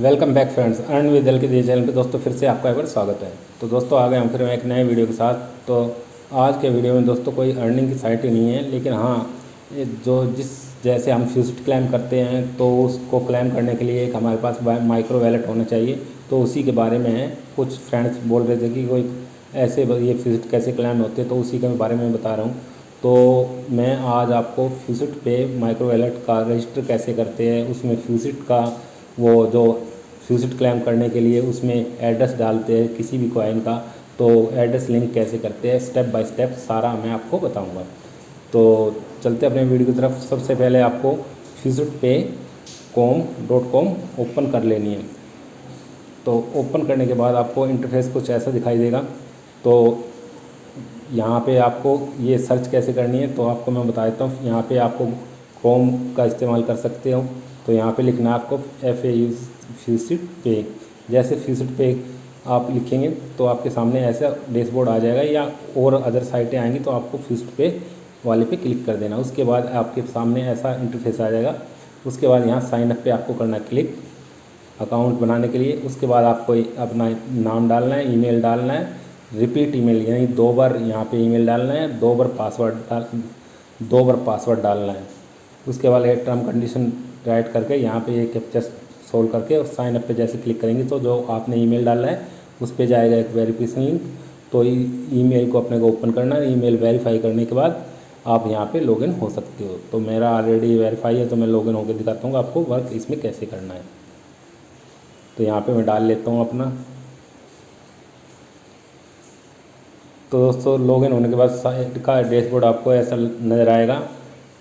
Welcome back friends, earn with L के दिए channel पे दोस्तों फिर से आपका एक बार स्वागत है। तो दोस्तों आ गए हम फिर एक नए वीडियो के साथ। तो आज के वीडियो में दोस्तों कोई अर्निंग की साइट ही नहीं है, लेकिन हाँ ये जैसे हम फ्यूसिट क्लेम करते हैं तो उसको क्लेम करने के लिए एक हमारे पास माइक्रो वैलेट होना चाहिए। तो उसी के बारे में है, कुछ फ्रेंड्स बोल रहे थे कि कोई ऐसे ये फ्यूसिट कैसे क्लेम होते हैं, तो उसी के बारे में बता रहा हूँ। तो मैं आज आपको फ्यूसिट पे माइक्रो वैलेट का रजिस्टर कैसे करते हैं, उसमें फ्यूसिट का वो जो फ्यूसिट क्लेम करने के लिए उसमें एड्रेस डालते हैं किसी भी कॉइन का, तो एड्रेस लिंक कैसे करते हैं स्टेप बाय स्टेप सारा मैं आपको बताऊंगा। तो चलते अपने वीडियो की तरफ। सबसे पहले आपको fusit.com ओपन कर लेनी है। तो ओपन करने के बाद आपको इंटरफेस कुछ ऐसा दिखाई देगा। तो यहाँ पे आपको ये सर्च कैसे करनी है तो आपको मैं बता देता हूँ। यहाँ पे आपको क्रोम का इस्तेमाल कर सकते हो। तो यहाँ पे लिखना है आपको फ्यूसिट पे। जैसे फ्यूसिट पे आप लिखेंगे तो आपके सामने ऐसा डैशबोर्ड आ जाएगा, या और अदर साइटें आएंगी तो आपको फ्यूसिट पे वाले पे क्लिक कर देना। उसके बाद आपके सामने ऐसा इंटरफेस आ जाएगा। उसके बाद यहाँ साइन अप पे आपको करना है क्लिक अकाउंट बनाने के लिए। उसके बाद आपको अपना नाम डालना है, ईमेल डालना है, रिपीट ईमेल यानी 2 बार यहाँ पे ईमेल डालना है, 2 बार पासवर्ड डालना है। उसके बाद एक टर्म कंडीशन राइट करके यहाँ पे ये कैप्चा सोल्व करके और साइन अप पे जैसे क्लिक करेंगे तो जो आपने ईमेल डाला है उस पे जाएगा एक वेरिफिकेशन लिंक। तो ईमेल को अपने को ओपन करना है। ईमेल वेरीफाई करने के बाद आप यहाँ पे लॉगिन हो सकते हो। तो मेरा ऑलरेडी वेरीफाई है तो मैं लॉगिन होकर दिखाता हूँ आपको वर्क इसमें कैसे करना है। तो यहाँ पे मैं डाल लेता हूँ अपना। तो दोस्तों लॉगिन होने के बाद साइट का डैशबोर्ड आपको ऐसा नज़र आएगा।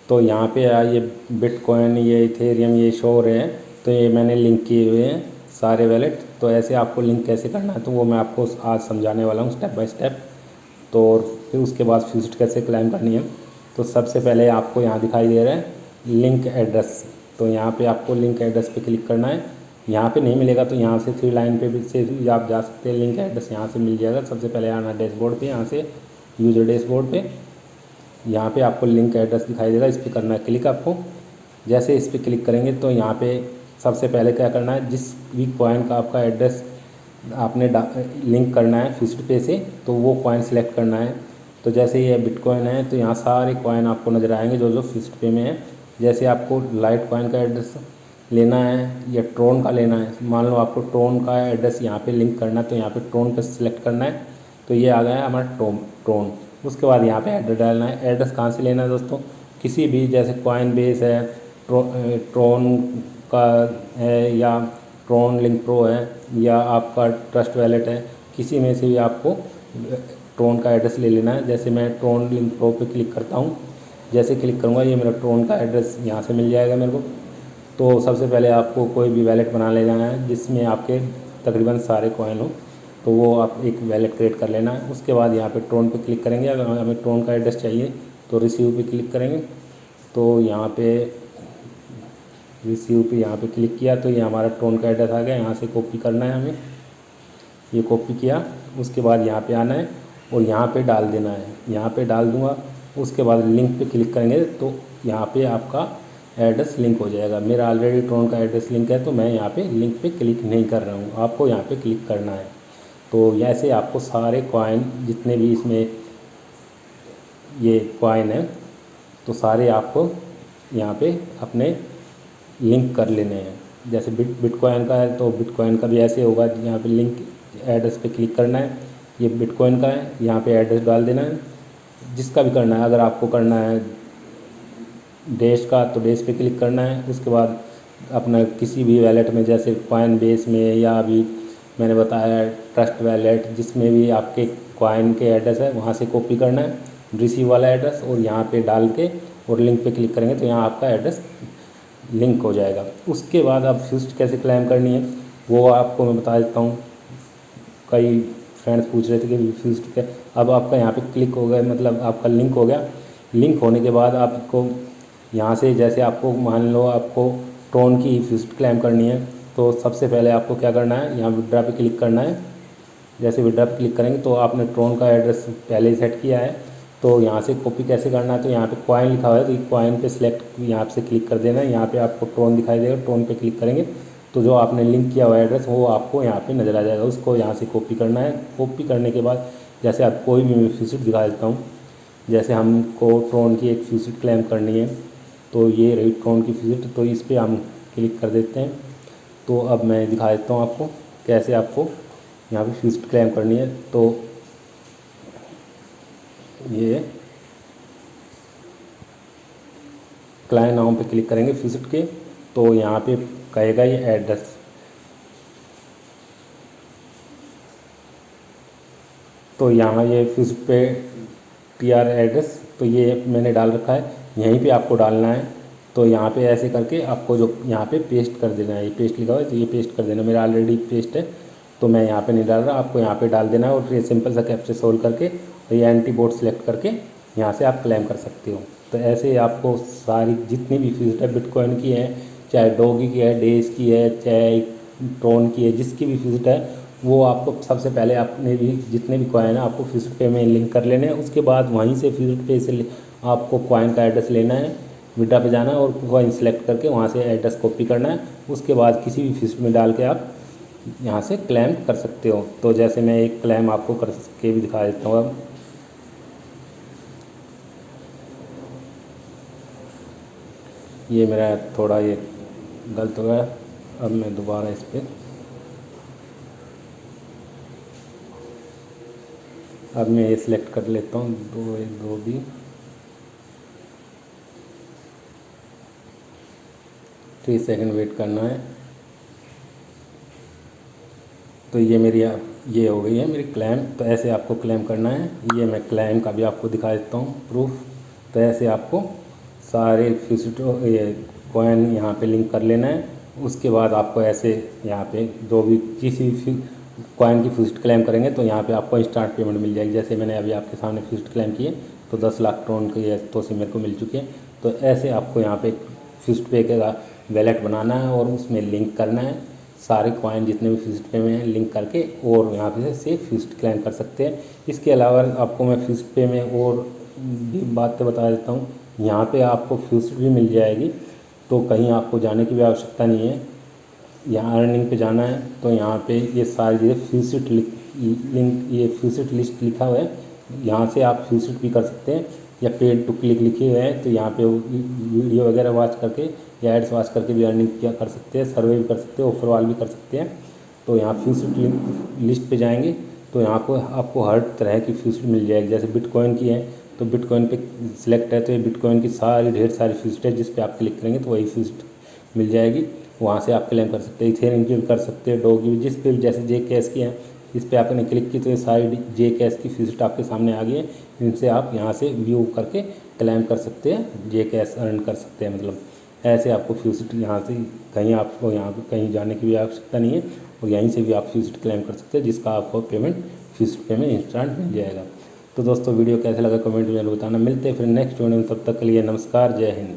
तो यहाँ पे ये बिटकॉइन, ये इथेरियम, ये शो हो रहे हैं। तो ये मैंने लिंक किए हुए हैं सारे वैलेट। तो ऐसे आपको लिंक कैसे करना है तो वो मैं आपको आज समझाने वाला हूँ स्टेप बाय स्टेप। तो फिर उसके बाद फ्यूसिट कैसे क्लेम करनी है। तो सबसे पहले आपको यहाँ दिखाई दे रहा है लिंक एड्रेस। तो यहाँ पे आपको लिंक एड्रेस पे क्लिक करना है। यहाँ पे नहीं मिलेगा तो यहाँ से 3 लाइन पे भी से भी आप जा सकते हैं। लिंक एड्रेस यहाँ से मिल जाएगा। सबसे पहले आना डैशबोर्ड पे, यहाँ से यूज़र डैशबोर्ड पे यहाँ पे आपको लिंक एड्रेस दिखाई देगा, इस पर करना है क्लिक आपको। जैसे इस पर क्लिक करेंगे तो यहाँ पे सबसे पहले क्या करना है, जिस भी कॉइन का आपका एड्रेस आपने लिंक करना है फ्यूसिट पे से तो वो कॉइन सेलेक्ट करना है। तो जैसे ये बिटकॉइन है तो यहाँ सारे कॉइन आपको नज़र आएंगे जो जो फ्यूसिट पे में है। जैसे आपको लाइट कॉइन का एड्रेस लेना है या ट्रोन का लेना है, मान लो आपको ट्रोन का एड्रेस यहाँ पे लिंक करना है तो यहाँ पे ट्रोन पे सिलेक्ट करना है। तो ये आ गया हमारा ट्रोन। उसके बाद यहाँ पे एड्रेस डालना है। एड्रेस कहाँ से लेना है दोस्तों, किसी भी जैसे कॉइन बेस है, ट्रोन का है, या ट्रोन लिंक प्रो है, या आपका ट्रस्ट वैलेट है, किसी में से भी आपको ट्रोन का एड्रेस ले लेना है। जैसे मैं ट्रोन लिंक प्रो पे क्लिक करता हूँ, जैसे क्लिक करूँगा ये मेरा ट्रोन का एड्रेस यहाँ से मिल जाएगा मेरे को। तो सबसे पहले आपको कोई भी वैलेट बना लेना है जिसमें आपके तकरीबन सारे कॉइन हो, तो वो आप एक वैलेट क्रिएट कर लेना है। उसके बाद यहाँ पे ट्रोन पे क्लिक करेंगे। अगर हमें ट्रोन का एड्रेस चाहिए तो रिसीव पे क्लिक करेंगे। तो यहाँ पे रिसीव पे यहाँ पे क्लिक किया तो ये हमारा ट्रोन का एड्रेस आ गया। यहाँ से कॉपी करना है हमें, ये कॉपी किया। उसके बाद यहाँ पे आना है और यहाँ पे डाल देना है। यहाँ पे डाल दूँगा। उसके बाद लिंक पे क्लिक करेंगे तो यहाँ पे आपका एड्रेस लिंक हो जाएगा। मेरा ऑलरेडी ट्रोन का एड्रेस लिंक है तो मैं यहाँ पे लिंक पे क्लिक नहीं कर रहा हूँ, आपको यहाँ पे क्लिक करना है। तो ऐसे आपको सारे कॉइन जितने भी इसमें ये कॉइन है तो सारे आपको यहाँ पे अपने लिंक कर लेने हैं। जैसे बिटकॉइन का है तो बिटकॉइन का भी ऐसे होगा, यहाँ पे लिंक एड्रेस पे क्लिक करना है। ये बिटकॉइन का है, यहाँ पे एड्रेस डाल देना है जिसका भी करना है। अगर आपको करना है डैश का तो डैश पे क्लिक करना है। उसके बाद अपना किसी भी वैलेट में जैसे कॉइन बेस में या अभी मैंने बताया ट्रस्ट वैलेट, जिसमें भी आपके कॉइन के एड्रेस है वहाँ से कॉपी करना है रिसीव वाला एड्रेस और यहाँ पे डाल के और लिंक पे क्लिक करेंगे तो यहाँ आपका एड्रेस लिंक हो जाएगा। उसके बाद आप फ्यूसिट कैसे क्लेम करनी है वो आपको मैं बता देता हूँ। कई फ्रेंड्स पूछ रहे थे कि फ्यूसिट के, अब आपका यहाँ पे क्लिक हो गया, मतलब आपका लिंक हो गया। लिंक होने के बाद आपको यहाँ से जैसे आपको मान लो आपको ट्रोन की फ्यूसिट क्लेम करनी है तो सबसे पहले आपको क्या करना है, यहाँ विड्रा पे क्लिक करना है। जैसे विड्रा पे क्लिक करेंगे तो आपने ट्रोन का एड्रेस पहले ही सेट किया है। तो यहाँ से कॉपी कैसे करना है, तो यहाँ पे कॉइन लिखा हुआ है तो कॉइन पे सिलेक्ट यहाँ से क्लिक कर देना है। यहाँ पे आपको ट्रोन दिखाई देगा, ट्रोन पे क्लिक करेंगे तो जो आपने लिंक किया हुआ एड्रेस वो आपको यहाँ पे नज़र आ जाएगा। उसको यहाँ से कॉपी करना है। कॉपी करने के बाद जैसे आप कोई भी मैं विजिट दिखा देता हूँ। जैसे हमको ट्रोन की एक विजिट क्लेम करनी है, तो ये रही ट्रोन की विजिट, तो इस पर हम क्लिक कर देते हैं। तो अब मैं दिखा देता हूँ आपको कैसे आपको यहाँ पे विजिट क्लेम करनी है। तो ये क्लाइंट नाम पे क्लिक करेंगे विजिट के, तो यहाँ पे कहेगा ये एड्रेस, तो यहाँ ये विजिट पे TR एड्रेस, तो ये मैंने डाल रखा है, यहीं पे आपको डालना है। तो यहाँ पे ऐसे करके आपको जो यहाँ पे पेस्ट कर देना है, ये पेस्ट लिखा हुआ है तो ये पेस्ट कर देना। मेरा ऑलरेडी पेस्ट है तो मैं यहाँ पे नहीं डाल रहा, आपको यहाँ पे डाल देना है। और फिर सिंपल सा कैप्चा सोल्व करके और ये एंटी बोट सेलेक्ट करके यहाँ से आप क्लेम कर सकते हो। तो ऐसे आपको सारी जितनी भी फीस है बिटकॉइन की है, चाहे डॉगी की है, डेज की है, चाहे ट्रोन की है, जिसकी भी फीस है वो आपको सबसे पहले आपने भी जितने भी कॉइन है आपको फिजिट पे में लिंक कर लेने हैं। उसके बाद वहीं से फिजिट पे से आपको कॉइन का एड्रेस लेना है, विड्रा पे जाना है और कॉइन सेलेक्ट करके वहाँ से एड्रेस कॉपी करना है। उसके बाद किसी भी फिजिट में डाल के आप यहाँ से क्लेम कर सकते हो। तो जैसे मैं एक क्लेम आपको करके भी दिखा देता हूँ। अब ये मेरा थोड़ा ये गलत हो गया, अब मैं दोबारा इस पर अब मैं ये सिलेक्ट कर लेता हूँ 2 भी। 3 सेकंड वेट करना है। तो ये मेरी ये हो गई है मेरी क्लेम। तो ऐसे आपको क्लेम करना है। ये मैं क्लेम का भी आपको दिखा देता हूँ प्रूफ। तो ऐसे आपको सारे फिजिट ये कॉइन यहाँ पे लिंक कर लेना है। उसके बाद आपको ऐसे यहाँ पे जो भी किसी कॉइन की फिजिट क्लेम करेंगे तो यहाँ पे आपको इंस्टेंट पेमेंट मिल जाएगी। जैसे मैंने अभी आपके सामने फिजिट क्लेम किए तो 10 लाख ट्रोन के ये तो से मेरे को मिल चुके हैं। तो ऐसे आपको यहाँ पे फिजिट पे का वैलेट बनाना है और उसमें लिंक करना है सारे कॉइन जितने भी फिजिट पे में हैं, लिंक करके और यहाँ पे से फिजिट क्लेम कर सकते हैं। इसके अलावा आपको मैं फिजिट पे में और भी बातें बता देता हूँ। यहाँ पे आपको फिजिट भी मिल जाएगी, तो कहीं आपको जाने की भी आवश्यकता नहीं है। यहाँ अर्निंग पे जाना है तो यहाँ पे ये सारी चीज़ें फिजिट लिंक ये फिजिट लिस्ट लिखा हुआ है, यहाँ से आप फिजिट भी कर सकते हैं। या पेड टू क्लिक लिखे हुए हैं तो यहाँ पे वीडियो वगैरह वॉच करके या एड्स वॉच करके भी अर्निंग किया कर सकते हैं, सर्वे भी कर सकते हैं, ऑफर वाल भी कर सकते हैं। तो यहाँ फिजिट लिस्ट पे जाएंगे तो यहाँ को आपको हर तरह की फिजिट मिल जाएगी। जैसे बिटकॉइन की है तो बिटकॉइन पे सिलेक्ट है तो ये बिटकॉइन की सारी ढेर सारी फिजिट है, जिस पे आप क्लिक करेंगे तो वही फिजिट मिल जाएगी। वहाँ से आप क्लेम कर सकते हैं। इथेरियम की भी कर सकते हैं, डॉगी भी, जिस पे भी जैसे जे कैश की है इस पर आपने क्लिक की तो ये सारी जे कैश की फिजिट आपके सामने आ गई है। इनसे आप यहाँ से व्यू करके क्लेम कर सकते हैं, जे कैश अर्न कर सकते हैं। मतलब ऐसे आपको फिजिट यहाँ से कहीं आपको यहाँ पे कहीं जाने की भी आवश्यकता नहीं है और यहीं से भी आप फिजिट क्लेम कर सकते हैं, जिसका आपको पेमेंट फिजिट पेमेंट इंस्टेंट मिल जाएगा। तो दोस्तों वीडियो कैसे लगा कमेंट में बताना। मिलते हैं फिर नेक्स्ट वीडियो में, तब तक के लिए नमस्कार, जय हिंद।